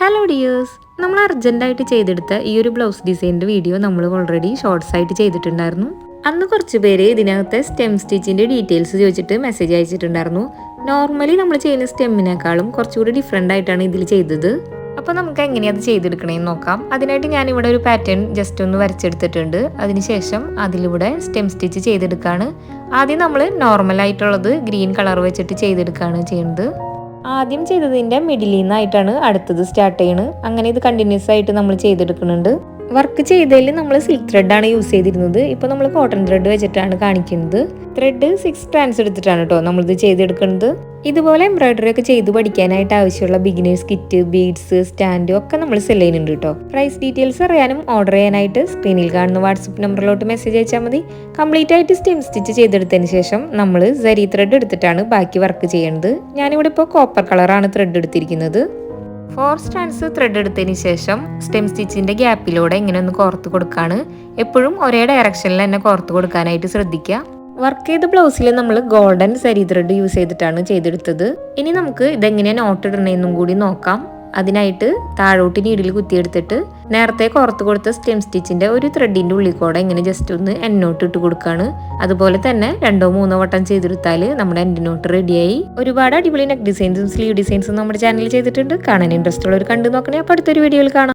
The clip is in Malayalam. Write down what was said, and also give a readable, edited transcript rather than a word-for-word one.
ഹലോ ഡിയേഴ്സ്, നമ്മൾ അർജൻറ്റായിട്ട് ചെയ്തെടുത്ത ഈ ഒരു ബ്ലൗസ് ഡിസൈനിൻ്റെ വീഡിയോ നമ്മൾ ഓൾറെഡി ഷോർട്സ് ആയിട്ട് ചെയ്തിട്ടുണ്ടായിരുന്നു. അന്ന് കുറച്ച് പേര് ഇതിനകത്തെ സ്റ്റെം സ്റ്റിച്ചിൻ്റെ ഡീറ്റെയിൽസ് ചോദിച്ചിട്ട് മെസ്സേജ് അയച്ചിട്ടുണ്ടായിരുന്നു. നോർമലി നമ്മൾ ചെയ്യുന്ന സ്റ്റെമ്മിനേക്കാളും കുറച്ചുകൂടി ഡിഫറെൻ്റ് ആയിട്ടാണ് ഇതിൽ ചെയ്തത്. അപ്പോൾ നമുക്ക് എങ്ങനെയാണ് അത് ചെയ്തെടുക്കണമെന്ന് നോക്കാം. അതിനായിട്ട് ഞാനിവിടെ ഒരു പാറ്റേൺ ജസ്റ്റ് ഒന്ന് വരച്ചെടുത്തിട്ടുണ്ട്. അതിനുശേഷം അതിലൂടെ സ്റ്റെം സ്റ്റിച്ച് ചെയ്തെടുക്കുകയാണ്. ആദ്യം നമ്മൾ നോർമലായിട്ടുള്ളത് ഗ്രീൻ കളർ വെച്ചിട്ട് ചെയ്തെടുക്കുകയാണ് ചെയ്യുന്നത്. ആദ്യം ചെയ്തതിൻ്റെ മിഡിലിൽ നിന്നായിട്ടാണ് അടുത്തത് സ്റ്റാർട്ട് ചെയ്യുന്നത്. അങ്ങനെ ഇത് കണ്ടിന്യൂസ് ആയിട്ട് നമ്മൾ ചെയ്തെടുക്കുന്നുണ്ട്. വർക്ക് ചെയ്തതിൽ നമ്മൾ സിൽക്ക് ത്രെഡാണ് യൂസ് ചെയ്തിരുന്നത്. ഇപ്പോൾ നമ്മൾ കോട്ടൺ ത്രെഡ് വെച്ചിട്ടാണ് കാണിക്കുന്നത്. ത്രെഡ് 6 strands എടുത്തിട്ടാണ് കേട്ടോ നമ്മളിത് ചെയ്തെടുക്കുന്നത്. ഇതുപോലെ എംബ്രോയിഡറി ഒക്കെ ചെയ്ത് പഠിക്കാനായിട്ട് ആവശ്യമുള്ള ബിഗിനേഴ്സ് കിറ്റ്, ബീഡ്സ്, സ്റ്റാൻഡ് ഒക്കെ നമ്മൾ സെല് ചെയ്യുന്നുണ്ട് കേട്ടോ. പ്രൈസ് ഡീറ്റെയിൽസ് അറിയാനും ഓർഡർ ചെയ്യാനായിട്ട് സ്ക്രീനിൽ കാണുന്ന വാട്സപ്പ് നമ്പറിലോട്ട് മെസ്സേജ് അയച്ചാൽ മതി. കംപ്ലീറ്റ് ആയിട്ട് സ്റ്റെം സ്റ്റിച്ച് ചെയ്തെടുത്തതിന് ശേഷം നമ്മൾ സരി ത്രെഡ് എടുത്തിട്ടാണ് ബാക്കി വർക്ക് ചെയ്യുന്നത്. ഞാനിവിടെ ഇപ്പോൾ കോപ്പർ കളറാണ് ത്രെഡ് എടുത്തിരിക്കുന്നത്. 4 strands ത്രെഡ് എടുത്തതിന് ശേഷം സ്റ്റെം സ്റ്റിച്ചിൻ്റെ ഗ്യാപ്പിലൂടെ ഇങ്ങനെ ഒന്ന് കോർത്ത് കൊടുക്കുകയാണ്. എപ്പോഴും ഒരേ ഡയറക്ഷനിൽ തന്നെ കോർത്ത് കൊടുക്കാനായിട്ട് ശ്രദ്ധിക്കുക. വർക്ക് ചെയ്ത ബ്ലൗസിൽ നമ്മൾ ഗോൾഡൻ സരി ത്രെഡ് യൂസ് ചെയ്തിട്ടാണ് ചെയ്തെടുത്തത്. ഇനി നമുക്ക് ഇതെങ്ങനെയാണ് നോട്ട് ഇടണമെന്നും കൂടി നോക്കാം. അതിനായിട്ട് താഴോട്ട് നീഡിൽ കുത്തിയെടുത്തിട്ട് നേരത്തെ കോർത്ത് കൊടുത്ത സ്റ്റെം സ്റ്റിച്ചിൻ്റെ ഒരു ത്രെഡിൻ്റെ ഉള്ളിൽ കൂടെ ഇങ്ങനെ ജസ്റ്റ് ഒന്ന് എൻഡ് നോട്ട് ഇട്ട് കൊടുക്കുകയാണ്. അതുപോലെ തന്നെ 2-3 വട്ടം ചെയ്തെടുത്താൽ നമ്മുടെ എൻഡ് നോട്ട് റെഡിയായി. ഒരുപാട് അടിപൊളി നെക്ക് ഡിസൈൻസും സ്ലീവ് ഡിസൈൻസും നമ്മുടെ ചാനലിൽ ചെയ്തിട്ടുണ്ട്. കാണാൻ ഇൻട്രസ്റ്റ് ഉള്ളവർ കണ്ടു നോക്കണേ. അപ്പോൾ അടുത്തൊരു വീഡിയോയിൽ കാണാം.